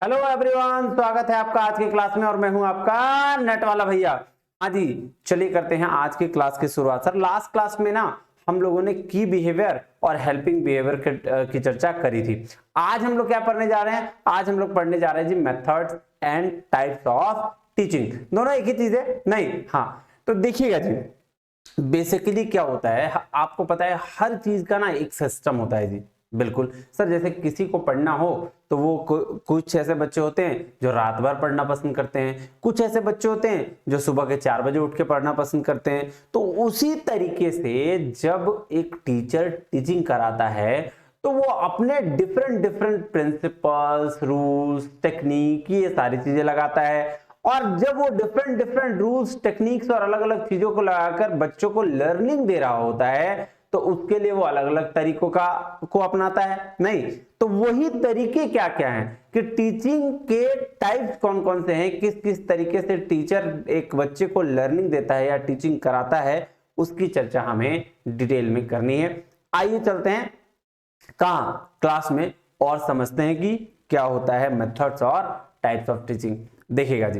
Hello everyone, स्वागत है आपका आज की क्लास में और मैं हूं आपका नेट वाला भैया। हाँ जी, चलिए करते हैं आज की क्लास की शुरुआत। सर लास्ट क्लास में ना हम लोगों ने की बिहेवियर और हेल्पिंग बिहेवियर की चर्चा करी थी। आज हम लोग क्या पढ़ने जा रहे हैं? आज हम लोग पढ़ने जा रहे हैं जी methods and types of teaching. दोनों एक ही चीज है नहीं? हाँ, तो देखिएगा जी, बेसिकली क्या होता है, आपको पता है हर चीज का ना एक सिस्टम होता है जी। बिल्कुल सर, जैसे किसी को पढ़ना हो तो वो कुछ ऐसे बच्चे होते हैं जो रात भर पढ़ना पसंद करते हैं, कुछ ऐसे बच्चे होते हैं जो सुबह के 4 बजे उठ के पढ़ना पसंद करते हैं। तो उसी तरीके से जब एक टीचर टीचिंग कराता है तो वो अपने different different principles, rules, technique, ये सारी चीजें लगाता है। और जब वो डिफरेंट डिफरेंट रूल्स, टेक्निक्स और अलग अलग चीजों को लगाकर बच्चों को लर्निंग दे रहा होता है तो उसके लिए वो अलग अलग तरीकों को अपनाता है नहीं? तो वही तरीके क्या क्या हैं कि टीचिंग के टाइप्स कौन कौन से हैं, किस किस तरीके से टीचर एक बच्चे को लर्निंग देता है या टीचिंग कराता है, उसकी चर्चा हमें डिटेल में करनी है। आइए चलते हैं कहां क्लास में और समझते हैं कि क्या होता है मेथड्स और टाइप्स ऑफ टीचिंग। देखिएगा जी,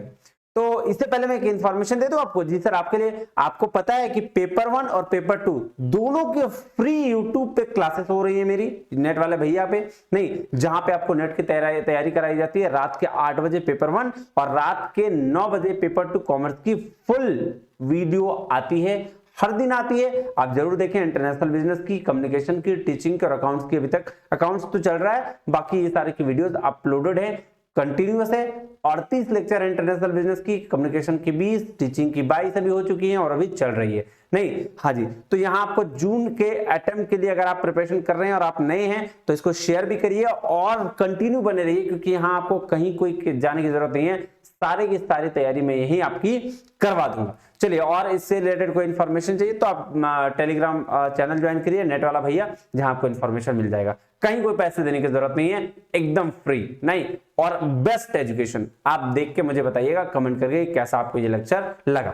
तो इससे पहले मैं एक इंफॉर्मेशन दे दूं आपको जी। सर आपके लिए, आपको पता है कि पेपर 1 और पेपर 2 दोनों के फ्री यूट्यूब पे क्लासेस हो रही है मेरी नेट वाले भैया पे नहीं, जहां पे आपको नेट की तैयारी कराई जाती है। रात के 8 बजे पेपर 1 और रात के 9 बजे पेपर 2 कॉमर्स की फुल वीडियो आती है, हर दिन आती है। आप जरूर देखें। इंटरनेशनल बिजनेस की, कम्युनिकेशन की, टीचिंग की और अकाउंट्स की। अभी तक अकाउंट्स तो चल रहा है, बाकी ये सारे की वीडियोस अपलोडेड है, कंटिन्यूअस है। 38 लेक्चर इंटरनेशनल बिजनेस की, कम्युनिकेशन की 20, टीचिंग की 22 अभी हो चुकी हैं और अभी चल रही है नहीं? हाँ जी, तो यहाँ आपको जून के अटेम्प्ट के लिए अगर आप प्रिपरेशन कर रहे हैं और आप नए हैं तो इसको शेयर भी करिए और कंटिन्यू बने रहिए, क्योंकि यहाँ आपको कहीं कोई जाने की जरूरत नहीं है। सारी की सारी तैयारी मैं यही आपकी करवा दूंगा। चलिए, और इससे रिलेटेड कोई इन्फॉर्मेशन चाहिए तो आप टेलीग्राम चैनल ज्वाइन करिए नेट वाला भैया, जहां आपको इन्फॉर्मेशन मिल जाएगा। कहीं कोई पैसे देने की जरूरत नहीं है, एकदम फ्री नहीं, और बेस्ट एजुकेशन। आप देख के मुझे बताइएगा कमेंट करके कैसा आपको ये लेक्चर लगा।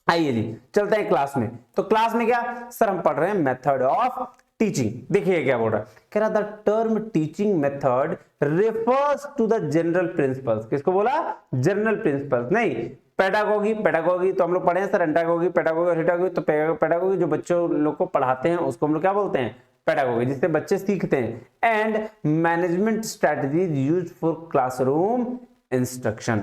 आइए जी, चलते हैं क्लास में। तो क्लास में क्या सर हम पढ़ रहे हैं मेथड ऑफ टीचिंग। देखिए क्या बोल रहा है, कह रहा the term teaching method refers to the general principles. किसको बोला? जनरल प्रिंसिपल्स नहीं। पेडागोगी, पेडागोगी तो हम लोग पढ़े हैं सर, एंटागोगी, पेडागोगी और हिटागोगी। तो पेडागोगी जो बच्चों लोग को पढ़ाते हैं उसको हम लोग क्या बोलते हैं? पेडागोगी, जिससे बच्चे सीखते हैं। And management strategies used for classroom instruction.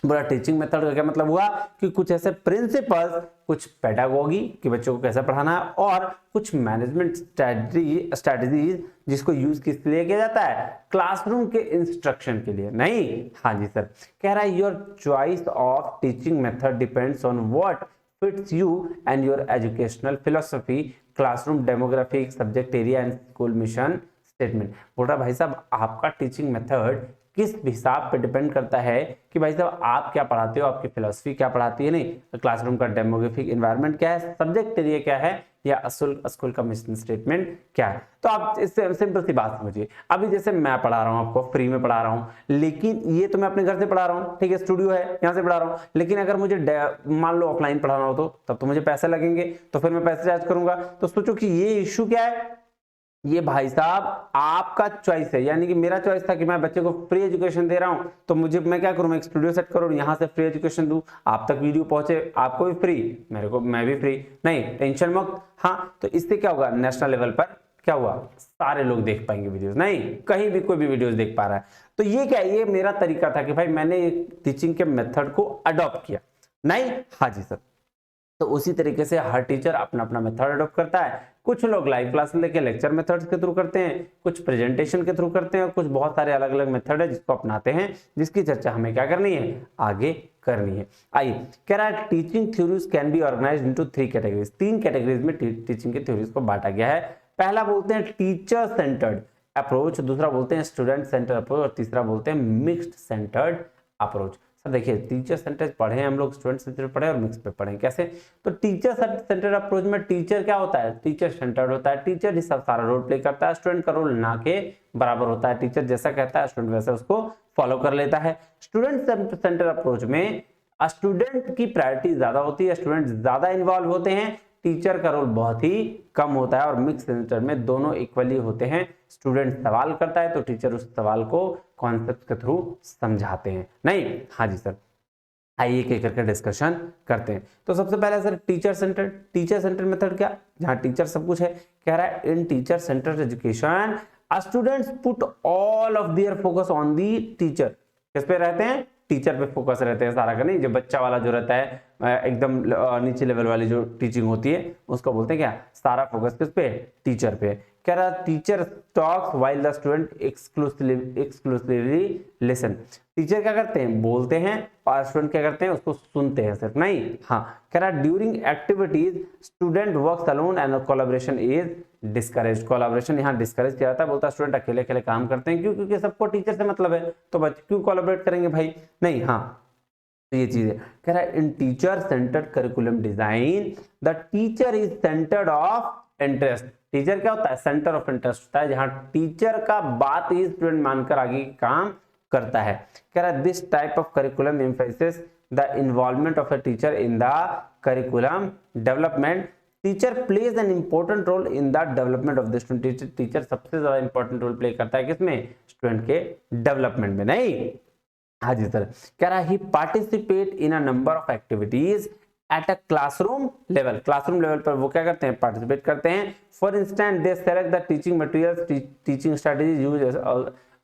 पूरा टीचिंग मेथड का क्या मतलब हुआ कि कुछ ऐसे प्रिंसिपल्स, कुछ पेडागोगी कि बच्चों को कैसे पढ़ाना है, और कुछ मैनेजमेंट स्ट्रेटजीज जिसको यूज किस लिए किया जाता है? क्लासरूम के इंस्ट्रक्शन के लिए नहीं? हाँ जी सर, कह रहा है your choice of teaching method depends on what fits you and your educational philosophy, classroom demographic, subject area and school mission statement. बोल रहा भाई साहब आपका टीचिंग मेथड किस हिसाब पे डिपेंड करता है कि भाई साहब आप क्या पढ़ाते हो, आपकी फिलोसफी क्या पढ़ाती है नहीं, क्लासरूम का डेमोग्राफिक एनवायरनमेंट क्या है, सब्जेक्ट एरिया क्या है, या स्कूल का मिशन स्टेटमेंट क्या है। तो आप इससे सिंपल सी बात समझिए। अभी जैसे मैं पढ़ा रहा हूँ, आपको फ्री में पढ़ा रहा हूँ, लेकिन ये तो मैं अपने घर से पढ़ा रहा हूँ, ठीक है, स्टूडियो है यहाँ से पढ़ा रहा हूँ। लेकिन अगर मुझे मान लो ऑफलाइन पढ़ाना हो तो तब तो मुझे पैसे लगेंगे, तो फिर मैं पैसे चार्ज करूंगा। तो सोचो कि ये इश्यू क्या है, ये भाई साहब आपका चॉइस है। यानी कि मेरा चॉइस था कि मैं बच्चे को फ्री एजुकेशन दे रहा हूं, तो मैं क्या करूं, मैं एक स्टूडियो सेट करूं, यहां से फ्री एजुकेशन दूं, आप तक वीडियो पहुंचे, आपको भी फ्री, मेरे को मैं भी फ्री नहीं, टेंशन मुक्त। हाँ, तो इससे क्या होगा, नेशनल लेवल पर क्या हुआ, सारे लोग देख पाएंगे वीडियोस नहीं, कहीं भी कोई भी वीडियोस देख पा रहा है। तो ये क्या, ये मेरा तरीका था कि भाई मैंने टीचिंग के मेथड को अडॉप्ट किया नहीं? हाँ जी सर, तो उसी तरीके से हर टीचर अपना अपना मेथड अडॉप्ट करता है। कुछ लोग लाइव क्लास लेके लेक्चर मेथड्स के थ्रू करते हैं, कुछ प्रेजेंटेशन के थ्रू करते हैं, और कुछ बहुत सारे अलग अलग मेथड है जिसको अपनाते हैं, जिसकी चर्चा हमें क्या करनी है, आगे करनी है। आइए, कह रहा है teaching theories can be organised into 3 categories. 3 categories में टीचिंग की थ्योरीज को बांटा गया है। पहला बोलते हैं टीचर सेंटर्ड अप्रोच, दूसरा बोलते हैं स्टूडेंट सेंटर्ड अप्रोच, और तीसरा बोलते हैं मिक्स्ड सेंटर्ड अप्रोच। सर देखिए, टीचर सेंटर्ड पढ़े हैं हम लोग, स्टूडेंट सेंटर्ड पढ़े और मिक्स पे पढ़े। कैसे? तो टीचर सेंटर्ड अप्रोच में टीचर क्या होता है, टीचर सेंटर्ड होता है, टीचर ही सब सारा रोल प्ले करता है, स्टूडेंट का रोल ना के बराबर होता है, टीचर जैसा कहता है स्टूडेंट वैसा उसको फॉलो कर लेता है। स्टूडेंट सेंटर्ड अप्रोच में स्टूडेंट की प्रायोरिटी ज्यादा होती है, स्टूडेंट ज्यादा इन्वॉल्व होते हैं, टीचर का रोल बहुत ही कम होता है और मिक्स सेंटर में दोनों इक्वली होते हैं। स्टूडेंट सवाल करता है तो टीचर उस सवाल को कॉन्सेप्ट के थ्रू समझाते हैं। नहीं, हाँ जी सर, आइए एक करके डिस्कशन करते हैं। तो सबसे पहले सर टीचर सेंटर मेथड क्या, जहां टीचर सब कुछ है। कह रहा है in teacher centred education students put all of their focus on the teacher. किस पे रहते हैं, टीचर पे फोकस रहते हैं सारा का। नहीं, जो बच्चा वाला जो रहता है एकदम नीचे लेवल वाली जो टीचिंग होती है उसको बोलते हैं क्या, सारा फोकस किस पे, टीचर पे। कह रहा teacher talks while the student exclusively listen. Teacher क्या करते हैं, बोलते हैं और स्टूडेंट क्या करते हैं, उसको सुनते हैं सिर्फ। नहीं, हाँ, कह रहा during activities student works alone and collaboration is discourage. Collaboration यहाँ डिस्करेज किया जाता है, बोलता है स्टूडेंट अकेले अकेले काम करते हैं। क्यों, क्योंकि सबको टीचर से मतलब है, तो बच्चे क्यों कोलैबोरेट करेंगे भाई। नहीं, हाँ, तो ये चीज है। कह रहा है in teacher centred curriculum design the teacher is centred of interest. Teacher क्या होता है, सेंटर ऑफ इंटरेस्ट होता है, जहां टीचर का बात ही स्टूडेंट मानकर आगे काम करता है। कह रहा है this type of curriculum emphasis the involvement of a teacher in the curriculum development. Teacher plays an important role in the development of the student. Teacher सबसे ज्यादा इंपॉर्टेंट रोल प्ले करता है किसमें, स्टूडेंट के डेवलपमेंट में। नहीं, हाँ जी sir, कह रहा है he participate in a number of activities at a classroom level. Classroom level पर वो क्या करते हैं, पार्टिसिपेट करते हैं। For instance they select the teaching materials, teaching strategies use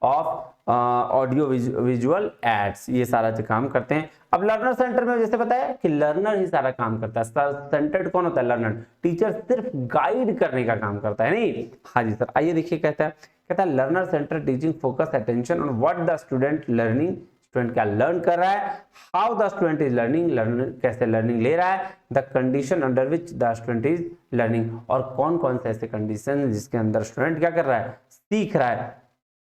of audio visual aids, ये सारा काम करते हैं। अब लर्नर सेंटर में जैसे बताया कि लर्नर ही सारा काम करता है। सेंटर्ड कौन होता है, लर्नर। टीचर सिर्फ गाइड करने का काम करता है। नहीं, हाँ जी सर, आइए देखिए, कहता है learner centre teaching focus attention on what the student learning. Student क्या लर्न कर रहा है, how the student is learning, learning कैसे लर्निंग ले रहा है, the condition under which the student is learning, और कौन कौन से ऐसे कंडीशन जिसके अंदर स्टूडेंट क्या कर रहा है, सीख रहा है।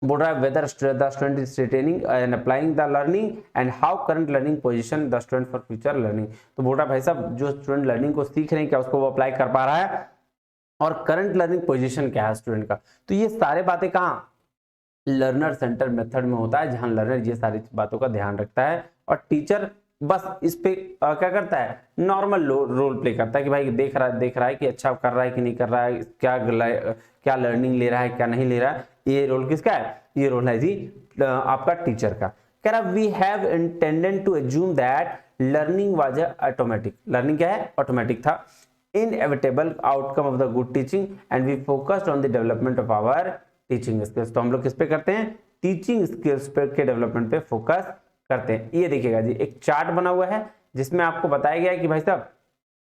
बोल रहा है whether the student is retaining and applying the learning and how current learning position the student for future learning। तो बोल रहा है भाई साहब जो स्टूडेंट लर्निंग को सीख रहे हैं क्या उसको वो अप्लाई कर पा रहा है, और करंट लर्निंग पोजीशन क्या है स्टूडेंट का। तो ये सारे बातें कहाँ, लर्नर सेंटर मेथड में होता है, जहां लर्नर ये सारी बातों का ध्यान रखता है और टीचर बस इस पे क्या करता है, नॉर्मल रोल प्ले करता है कि भाई देख रहा है कि अच्छा कर रहा है कि नहीं कर रहा है, क्या लर्निंग ले रहा है क्या नहीं ले रहा है। ये रोल किसका है, ये रोल है जी आपका टीचर का। कह रहा we have intended to assume that learning was automatic. Learning क्या है, ऑटोमेटिक था। Inevitable outcome of the good teaching and we focused on the development of our teaching skills. तो हम लोग किस पे करते हैं, टीचिंग स्किल्स पे के डेवलपमेंट पे फोकस करते हैं। ये देखिएगा जी एक चार्ट बना हुआ है जिसमें आपको बताया गया है कि भाई साहब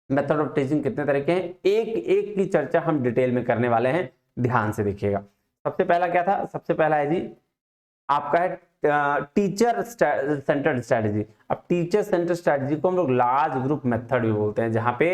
मेथड ऑफ टीचिंग कितने तरह के हैं, एक एक की चर्चा हम डिटेल में करने वाले हैं, ध्यान से देखिएगा। सबसे पहला क्या था, सबसे पहला है जी आपका है टीचर सेंटर्ड स्ट्रेटजी। अब टीचर सेंटर्ड स्ट्रेटजी को हम लोग लार्ज ग्रुप मेथड भी बोलते हैं, जहां पे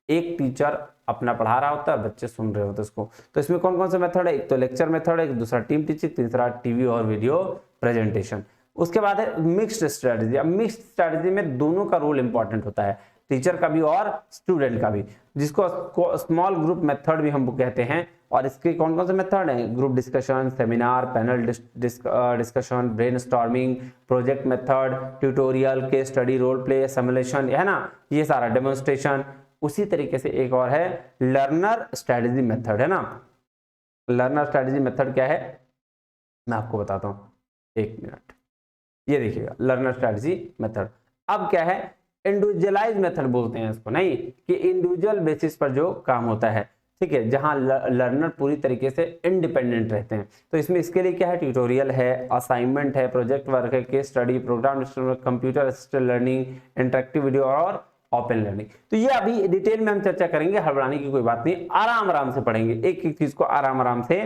एक टीचर अपना पढ़ा रहा होता है, बच्चे सुन रहे होते हैं उसको। तो इसमें कौन कौन से मेथड है, एक तो लेक्चर मेथड है, एक दूसरा टीम टीचिंग, तीसरा टीवी और वीडियो प्रेजेंटेशन। उसके बाद है मिक्स्ड स्ट्रेटजी। अब मिक्स्ड स्ट्रेटजी में दोनों का रोल इंपॉर्टेंट होता है, टीचर का भी और स्टूडेंट का भी, जिसको स्मॉल ग्रुप मेथड भी हम कहते हैं। और इसके कौन कौन से मेथड हैं, group discussion, seminar, panel discussion, brainstorming, project method, tutorial, case study, role play, simulation, है ना, ये सारा डेमोन्स्ट्रेशन। उसी तरीके से एक और है लर्नर स्ट्रेटजी मेथड, है ना। लर्नर स्ट्रेटजी मेथड क्या है मैं आपको बताता हूं, एक मिनट। ये देखिएगा लर्नर स्ट्रेटजी मेथड। अब क्या है, इंडिविजुअलाइज मेथड बोलते हैं इसको, नहीं कि इंडिविजुअल बेसिस पर जो काम होता है, ठीक है, जहां लर्नर पूरी तरीके से इंडिपेंडेंट रहते हैं। तो इसमें इसके लिए क्या है, ट्यूटोरियल है, असाइनमेंट है, प्रोजेक्ट वर्क है, case study, program, computer assisted learning, interactive video और ओपन लर्निंग। तो ये अभी डिटेल में हम चर्चा करेंगे, हड़बड़ाने की कोई बात नहीं, आराम आराम से पढ़ेंगे, एक एक चीज को आराम आराम से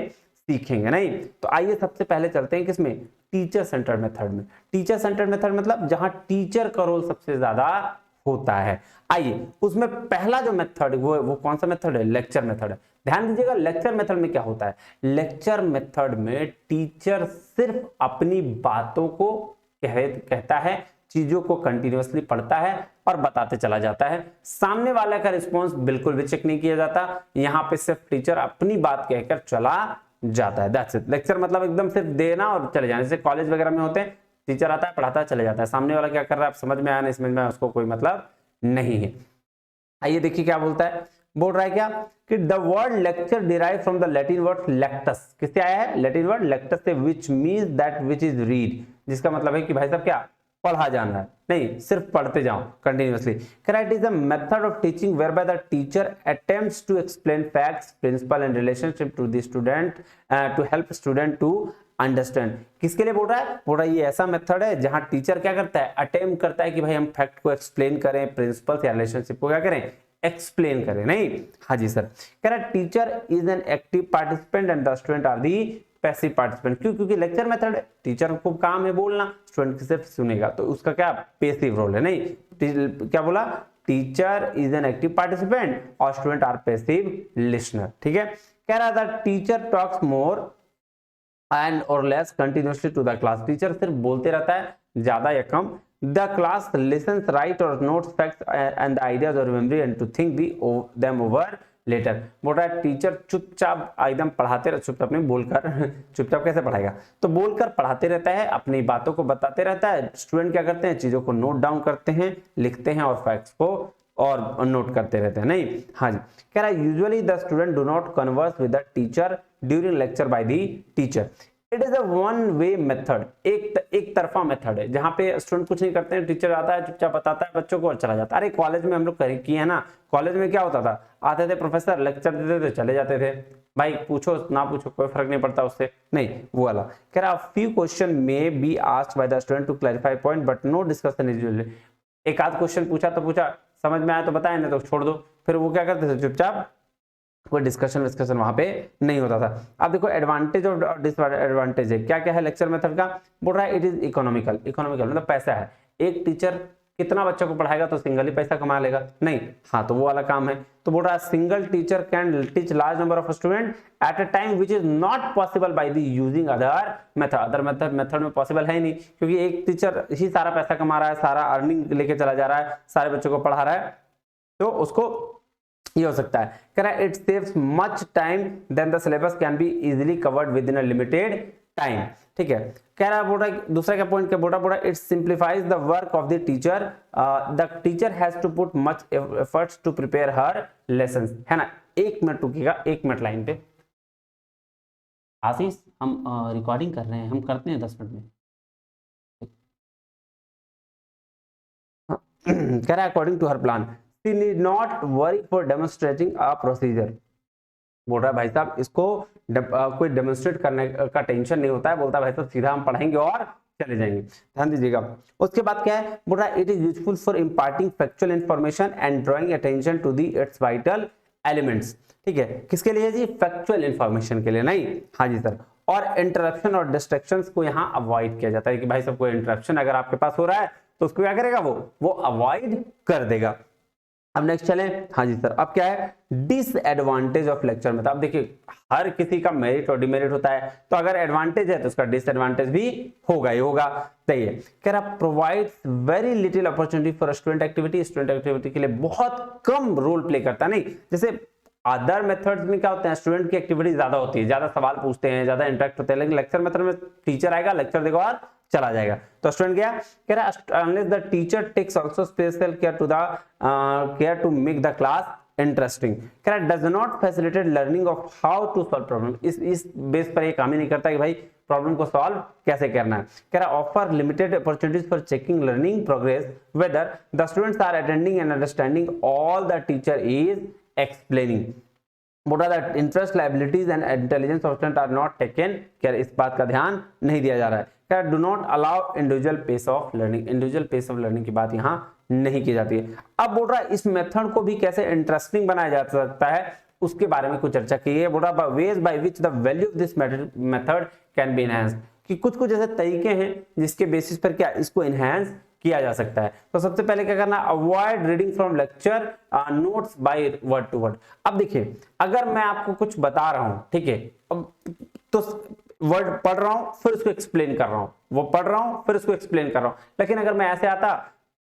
सीखेंगे। नहीं तो आइए सबसे पहले चलते हैं किसमें, टीचर सेंटर मेथड में। टीचर सेंटर मेथड मतलब जहां टीचर का रोल सबसे ज्यादा होता है। आइए उसमें पहला जो मेथड वो कौन सा मेथड है, लेक्चर मेथड है। ध्यान दीजिएगा लेक्चर मेथड में क्या होता है, लेक्चर मेथड में टीचर सिर्फ अपनी बातों को कहता है, चीजों को कंटिन्यूअसली पढ़ता है और बताते चला जाता है। सामने वाले का रिस्पॉन्स बिल्कुल भी चेक नहीं किया जाता, यहाँ पे सिर्फ टीचर अपनी बात कहकर चला जाता है। That's it. लेक्चर मतलब एकदम सिर्फ देना और चले जाने। जैसे कॉलेज वगैरह में होते हैं, टीचर आता है पढ़ाता है चले जाता है, सामने वाला क्या कर रहा है समझ में आया नहीं समझ में आया उसको कोई मतलब नहीं है। आइए देखिए क्या बोलता है, बोल रहा है क्या कि the word lecture derive from the Latin word lectus, किससे आया है, लैटिन वर्ड लेक्टस से, which means that which is read, जिसका मतलब है कि भाई साहब क्या पढ़ा जाना है, नहीं सिर्फ पढ़ते जाओ continuously. It is a method of teaching whereby the teacher attempts to explain facts, principle and relationship to the student to help student to understand. किसके लिए बोल रहा है, बोल रहा है ये ऐसा मेथड है जहां टीचर क्या करता है, अटेम्प्ट करता है कि भाई हम फैक्ट को एक्सप्लेन करें, प्रिंसिपल या रिलेशनशिप को क्या करें, एक्सप्लेन करें, नहीं। हाँ जी सर, कह रहा teacher is an active participant and the student are the passive participant. क्यों, क्योंकि लेक्चर मेथड है, टीचर को काम है बोलना, स्टूडेंट सिर्फ सुनेगा, तो उसका क्या पैसिव रोल है, नहीं। क्या बोला, teacher is an active participant और स्टूडेंट आर पैसिव लिसनर, ठीक है। कह रहा था teacher talks more and or less continuously to the class, teacher सिर्फ बोलते रहता है ज्यादा या कम। द क्लास लिसन्स, राइट और नोट्स फैक्ट्स एंड आइडियाज और memory and to think them over later. बोल रहा है टीचर चुपचाप एकदम पढ़ाते रहे, चुपचाप नहीं बोलकर चुपचाप कैसे पढ़ाएगा, तो बोलकर पढ़ाते रहता है, अपनी बातों को बताते रहता है, स्टूडेंट क्या करते हैं, चीजों को नोट डाउन करते हैं, लिखते हैं और फैक्ट्स को और नोट करते रहते हैं, नहीं। हाँ जी, कह रहा है usually the student do not converse with the teacher during lecture bye the teacher. It is a one way method, एक तरफा मेथड है, जहां पे स्टूडेंट कुछ नहीं करते हैं, टीचर आता है चुपचाप बताता है बच्चों को और चला जाता है। अरे कॉलेज में हम लोग किए हैं ना, कॉलेज में क्या होता था, आते थे प्रोफेसर लेक्चर देते थे चले जाते थे, भाई पूछो ना पूछो कोई फर्क नहीं पड़ता उससे, नहीं वो वाला। कह रहा few question may be asked by the student to clarify point but no discussion is usually. एक आध क्वेश्चन पूछा तो पूछा, समझ में आया तो बताया, नहीं तो छोड़ दो, फिर वो क्या करते थे चुपचाप, कोई डिस्कशन वहां पे नहीं होता था। अब देखो एडवांटेज और डिसएडवांटेज है, क्या क्या है लेक्चर मेथड का, बोल रहा है इट इज इकोनॉमिकल, इकोनॉमिकल मतलब पैसा है, एक टीचर कितना बच्चों को पढ़ाएगा तो सिंगल ही पैसा कमा लेगा, नहीं। हाँ तो वो वाला काम है, तो बोल रहा है single teacher can teach large number of student at a time which is not possible by the using other method. Other method में पॉसिबल है ही नहीं, क्योंकि एक टीचर ही सारा पैसा कमा रहा है, सारा अर्निंग लेके चला जा रहा है, सारे बच्चों को पढ़ा रहा है, तो उसको ये हो सकता है। कह रहा है it saves much time then the syllabus can be easily covered within a limited time, ठीक है। कह रहा है बोल रहा है दूसरा क्या पॉइंट क्या बोल रहा है, it simplifies the work of the teacher has to put much efforts to prepare her lessons, है ना। 1 मिनट रुकिएगा, 1 मिनट लाइन पे। आशीष हम रिकॉर्डिंग कर रहे हैं, हम करते हैं 10 मिनट में। कह रहा है according to her plan she need not worry for demonstrating a procedure। बोल रहा है भाई साहब इसको कोई डेमोन्स्ट्रेट करने का टेंशन नहीं होता है, बोलता है भाई साहब सीधा हम पढ़ाएंगे और चले जाएंगे, ध्यान दीजिएगा। उसके बाद क्या है, बोल रहा है it is useful for imparting factual information and drawing attention to the its vital elements, ठीक है। किसके लिए जी, फैक्चुअल इंफॉर्मेशन के लिए, नहीं। हाँ जी सर, और इंटरप्शन और डिस्ट्रैक्शंस को यहाँ अवॉइड किया जाता है कि भाई साहब कोई इंटरप्शन अगर आपके पास हो रहा है तो उसको क्या करेगा, वो अवॉइड कर देगा। अब नेक्स्ट चलें। हाँ जी सर, अब क्या है डिसएडवांटेज ऑफ लेक्चर मेथड। अब देखिए हर किसी का मेरिट और डिमेरिट होता है, तो अगर एडवांटेज है तो उसका डिसएडवांटेज भी होगा ही होगा, सही है। कह रहा provides very little opportunity for student activity, student activity के लिए बहुत कम रोल प्ले करता है, नहीं। जैसे अदर मेथड्स में क्या होते हैं, स्टूडेंट की एक्टिविटी ज्यादा होती है, ज्यादा सवाल पूछते हैं, ज्यादा इंटरेक्ट होते हैं, लेकिन लेक्चर मेथड में टीचर आएगा, लेक्चर देगा और चला जाएगा। तो स्टूडेंट क्या कह रहा है, unless the teacher takes also special care to make the class interesting, कह रहा है does not facilitate learning of how to solve problem. इस बेस पर ये काम ही नहीं करता कि भाई प्रॉब्लम को सॉल्व कैसे करना है। कह रहा offer limited opportunities for checking learning progress whether the students are attending and understanding all the teacher is explaining. बोला that interest, liabilities and intelligence of student are not taken care, इस बात का ध्यान नहीं दिया जा रहा है। क्या do not allow individual pace of learning, individual pace of learning की बात यहाँ नहीं की जाती है। अब बोल रहा है इस मेथड को भी कैसे इंटरेस्टिंग बनाया जा सकता है उसके बारे में कुछ चर्चा की है। बोल रहा veg by which the value of this method can be enhanced, कि कुछ कुछ ऐसे तरीके हैं जिसके बेसिस पर क्या इसको एनहांस किया जा सकता है। तो सबसे पहले क्या करना, avoid reading from lecture notes by word to word. अब देखिए अगर मैं आपको कुछ बता रहा हूं, ठीक है, अब तो वर्ड पढ़ रहा हूं फिर उसको एक्सप्लेन कर रहा हूं, वो पढ़ रहा हूं फिर उसको एक्सप्लेन कर रहा हूं, लेकिन अगर मैं ऐसे आता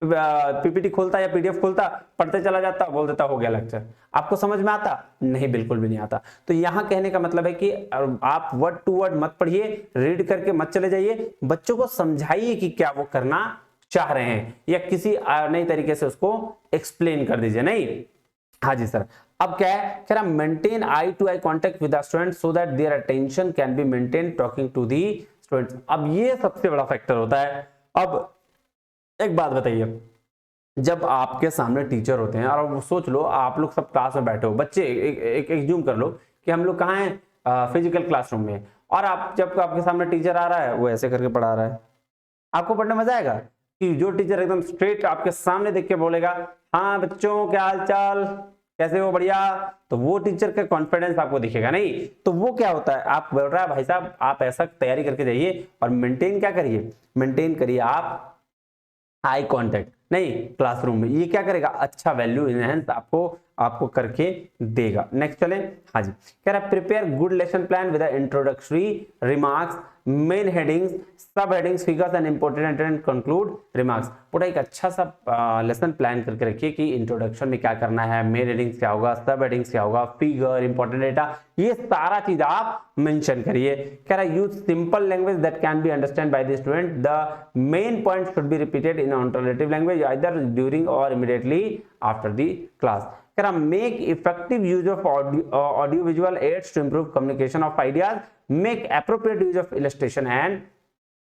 पीपीटी खोलता या पीडीएफ खोलता, पढ़ते चला जाता, बोल देता हो गया लेक्चर, आपको समझ में आता नहीं, बिल्कुल भी नहीं आता। तो यहाँ कहने का मतलब है कि आप वर्ड टू वर्ड मत पढ़िए, रीड करके मत चले जाइए, बच्चों को समझाइए कि क्या वो करना चाह रहे हैं या किसी नई तरीके से उसको एक्सप्लेन कर दीजिए, नहीं। हाँ जी सर। अब क्या है, कह रहा maintain eye to eye contact with the student so that their attention can be maintain talking to the students. अब ये सबसे बड़ा फैक्टर होता है। अब एक बात बताइए, जब आपके सामने टीचर होते हैं और वो सोच लो आप लोग सब क्लास में बैठे हो, बच्चे एक जूम कर लो कि हम लोग कहाँ हैं, फिजिकल क्लासरूम में, और आप जब आपके सामने टीचर आ रहा है वो ऐसे करके पढ़ा रहा है, आपको पढ़ने मजा आएगा? कि जो टीचर एकदम स्ट्रेट आपके सामने देख के बोलेगा हाँ बच्चों क्या हाल चाल, कैसे हो, बढ़िया, तो वो टीचर का कॉन्फिडेंस आपको दिखेगा नहीं। तो वो क्या होता है, आप बोल रहा है भाई साहब आप ऐसा तैयारी करके जाइए और मेंटेन क्या करिए, मेंटेन करिए आप आई कांटेक्ट नहीं क्लासरूम में। ये क्या करेगा, अच्छा वैल्यू इनहेंस आपको करके देगा। नेक्स्ट चले, हाँ जी, कह रहा prepare good lesson plan with introductory remarks, main headings, sub headings, figures and important and conclude remarks. पूरा एक अच्छा सा लेसन प्लान करके रखिए कि इंट्रोडक्शन में क्या करना है, मेन हेडिंग्स क्या होगा, सब हेडिंग्स क्या होगा, फिगर, इंपॉर्टेंट डेटा, ये सारा चीज आप मेंशन करिए। कह रहा use simple language that can be understand by the student, the main point should be repeated in alternative language either during or immediately after the class. कह रहा make effective use of audio visual aids to improve communication of ideas, make appropriate use of illustration and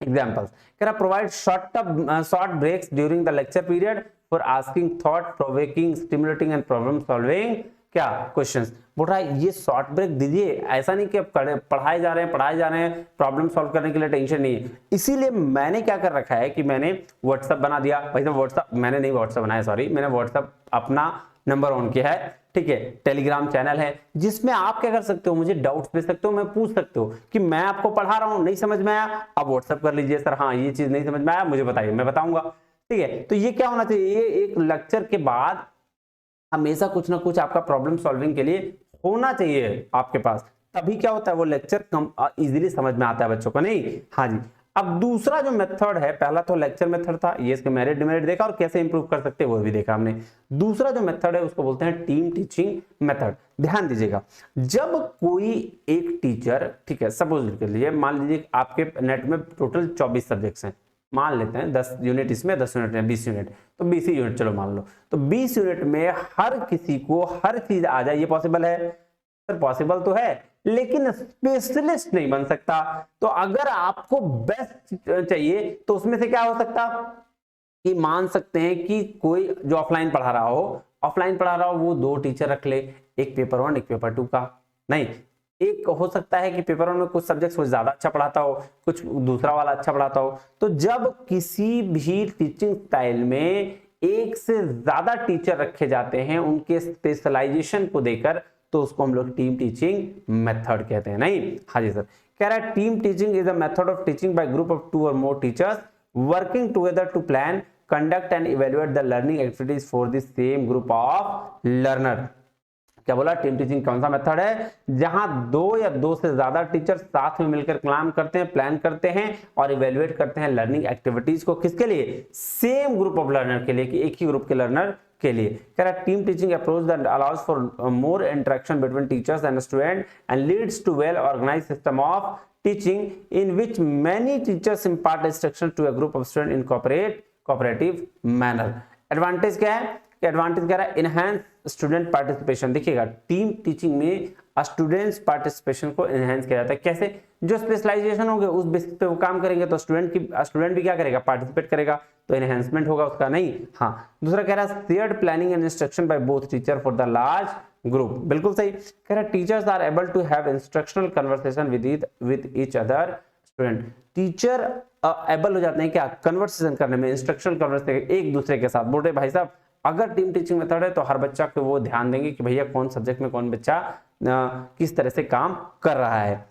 examples. Can I provide short breaks during the lecture period for asking thought provoking, stimulating and problem solving क्या questions. बोल रहा है ये short break दीजिए, ऐसा नहीं कि आप पढ़ाए जा रहे हैं प्रॉब्लम सॉल्व करने के लिए टेंशन नहीं है। इसीलिए मैंने क्या कर रखा है कि मैंने व्हाट्सएप बना दिया, भाई साहब व्हाट्सएप मैंने नहीं व्हाट्सएप बनाया, सॉरी, मैंने व्हाट्सएप अपना नंबर ऑन किया है, ठीक है, टेलीग्राम चैनल है जिसमें आप क्या कर सकते हो, मुझे डाउट्स भेज सकते हो, मैं पूछ सकते हो कि मैं आपको पढ़ा रहा हूं, नहीं समझ में आया आप व्हाट्सएप कर लीजिए, सर हाँ ये चीज नहीं समझ में आया मुझे बताइए, मैं बताऊंगा, ठीक है। तो ये क्या होना चाहिए, ये एक लेक्चर के बाद हमेशा कुछ ना कुछ आपका प्रॉब्लम सॉल्विंग के लिए होना चाहिए आपके पास, तभी क्या होता है वो लेक्चर कम इजीली समझ में आता है बच्चों को, नहीं। हाँ जी, अब दूसरा जो मेथड है, पहला तो लेक्चर मेथड था, ये इसके मेरिट डिमेरिट देखा और कैसे इंप्रूव कर सकते हैं वो भी देखा हमने। दूसरा जो मेथड है उसको बोलते हैं टीम टीचिंग मेथड। ध्यान दीजिएगा, जब कोई एक टीचर, ठीक है, सपोज कर लीजिए, मान लीजिए आपके नेट में टोटल 24 सब्जेक्ट्स हैं, मान लेते हैं 10 यूनिट इसमें, 10 यूनिट में 20 यूनिट, तो 20 ही यूनिट चलो मान लो, तो 20 यूनिट में हर किसी को हर चीज आ जाए, ये पॉसिबल है सर? पॉसिबल तो है, लेकिन स्पेशलिस्ट नहीं बन सकता। तो अगर आपको बेस्ट चाहिए तो उसमें से क्या हो सकता कि मान सकते हैं कि कोई जो ऑफलाइन पढ़ा रहा हो वो 2 टीचर रख ले, एक पेपर 1 एक पेपर 2 का, नहीं, एक हो सकता है कि पेपर 1 में कुछ सब्जेक्ट्स वो ज्यादा अच्छा पढ़ाता हो, कुछ दूसरा वाला अच्छा पढ़ाता हो। तो जब किसी भी टीचिंग स्टाइल में एक से ज्यादा टीचर रखे जाते हैं उनके स्पेशलाइजेशन को देकर, तो उसको हम लोग टीम टीचिंग मेथड कहते हैं, नहीं। हाँ जी सर, कह रहा है team teaching is a method of teaching by group of 2 और more teachers working together to plan, conduct and evaluate the learning activities for the same group of learner. क्या बोला, टीम टीचिंग कौन सा method है, जहां 2 या 2 से ज्यादा टीचर साथ में मिलकर काम करते हैं, प्लान करते हैं और इवेल्युएट करते हैं लर्निंग एक्टिविटीज को, किसके लिए, सेम ग्रुप ऑफ लर्नर के लिए, कि एक ही ग्रुप के लर्नर के लिए। कह रहा team teaching approach that allows for more interaction between teachers and student and leads to well organised system of teaching in which many teachers impart instruction to a group of student in cooperative manner. Advantage क्या है, advantage कह रहा है enhance student participation. देखिएगा team teaching में students participation को enhance किया जाता है, कैसे, जो स्पेशलाइजेशन होंगे उस बेसिस पे वो काम करेंगे तो स्टूडेंट भी क्या करेगा, पार्टिसिपेट करेगा, तो एनहेंसमेंट होगा उसका, नहीं। हाँ, दूसरा कह रहा है shared planning and instruction by both teacher for the large group, बिल्कुल सही। कह रहा है teachers are able to have instructional conversation with each other student. Teacher able हो जाते हैं क्या, कन्वर्सेशन करने में, इंस्ट्रक्शनल कन्वर्सेशन एक दूसरे के साथ। बोल रहे भाई साहब अगर टीम टीचिंग मेथड है तो हर बच्चा को वो ध्यान देंगे कि भैया कौन सब्जेक्ट में कौन बच्चा किस तरह से काम कर रहा है।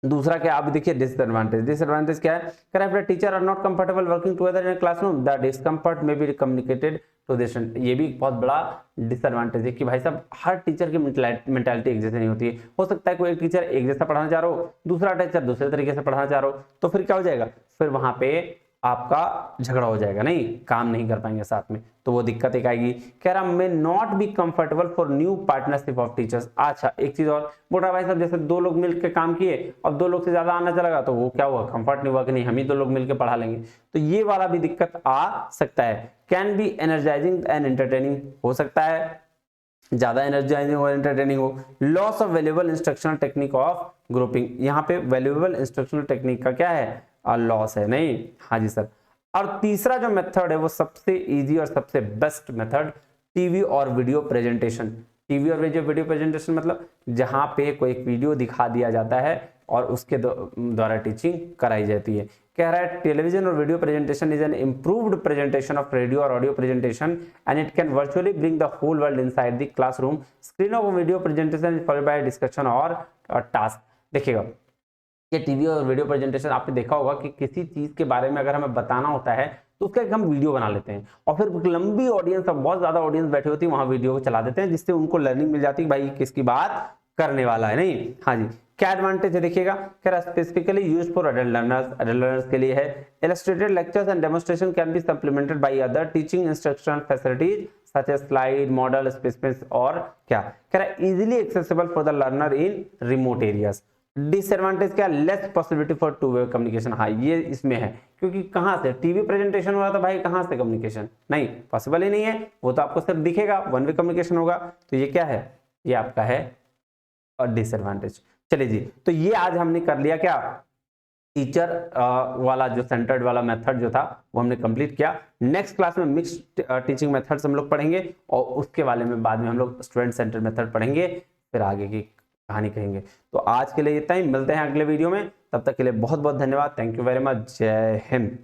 दूसरा क्या, आप देखिए डिसएडवांटेज क्या है, कह रहा है teacher are not comfortable working together in classroom, the discomfort में be communicated to the student. ये भी बहुत बड़ा डिसएडवांटेज है कि भाई साहब हर टीचर की मेंटालिटी एक जैसे नहीं होती है। हो सकता है कोई एक टीचर एक जैसा पढ़ाना चाह रहा हो, दूसरा टीचर दूसरे तरीके से पढ़ाना चाह रहा हो, तो फिर क्या हो जाएगा, फिर वहां पे आपका झगड़ा हो जाएगा, नहीं, काम नहीं कर पाएंगे साथ में, तो वो दिक्कत एक आएगी। कह रहा may not be comfortable for new partnership of teachers. अच्छा एक चीज और बोल रहा भाई साहब, जैसे 2 लोग मिलकर काम किए और 2 लोग से ज्यादा आना चलेगा तो वो क्या हुआ, कंफर्ट नहीं हुआ कि नहीं हम ही 2 लोग मिलकर पढ़ा लेंगे, तो ये वाला भी दिक्कत आ सकता है। Can be energising and entertaining, हो सकता है ज्यादा एनर्जाइजिंग और एंटरटेनिंग हो। Loss of valuable instructional technique of grouping, यहाँ पे वैल्यूएबल इंस्ट्रक्शनल टेक्निक का क्या है, लॉस है, नहीं, हाँ जी सर। और तीसरा जो मेथड है वो सबसे इजी और सबसे बेस्ट मेथड, टीवी और वीडियो प्रेजेंटेशन। टीवी और वीडियो प्रेजेंटेशन मतलब जहां पे कोई एक वीडियो दिखा दिया जाता है और उसके द्वारा टीचिंग कराई जाती है। कह रहा है टेलीविजन और video presentation is an improved presentation of radio और audio presentation and it can virtually bring the whole world inside the classroom. Screen of video presentation is followed by discussion और task. देखिएगा ये TV और video presentation आपने देखा होगा कि किसी चीज के बारे में अगर हमें बताना होता है तो उसका एक हम वीडियो बना लेते हैं और फिर लंबी ऑडियंस, बहुत ज्यादा ऑडियंस बैठी होती है, वहां वीडियो को चला देते हैं जिससे उनको लर्निंग मिल जाती है भाई किसकी बात करने वाला है, नहीं, हाँ जी। क्या एडवांटेज है देखिएगा, कह रहा specifically used for adult learners के लिए है। Illustrated lectures and demonstration can be supplemented by other teaching instructional facilities such as slide, model, specimens और क्या, कह रहा easily accessible for the learner in remote areas. Disadvantage क्या, less possibility for two way communication, हाँ ये इसमें है, क्योंकि कहां से टीवी प्रेजेंटेशन हो रहा था भाई, कहां से कम्युनिकेशन, नहीं पॉसिबल ही नहीं है, वो तो आपको सिर्फ दिखेगा, वन वे कम्युनिकेशन होगा। तो ये क्या है, ये आपका है और डिसएडवांटेज। चलिए जी, तो ये आज हमने कर लिया क्या, टीचर वाला जो सेंटर्ड वाला मेथड जो था वो हमने कंप्लीट किया। नेक्स्ट क्लास में मिक्स्ड टीचिंग मेथड्स हम लोग पढ़ेंगे और उसके बारे में बाद में हम लोग स्टूडेंट सेंटर्ड मेथड पढ़ेंगे, फिर आगे की कहानी कहेंगे। तो आज के लिए इतना ही, मिलते हैं अगले वीडियो में, तब तक के लिए बहुत बहुत धन्यवाद, थैंक यू वेरी मच, जय हिंद।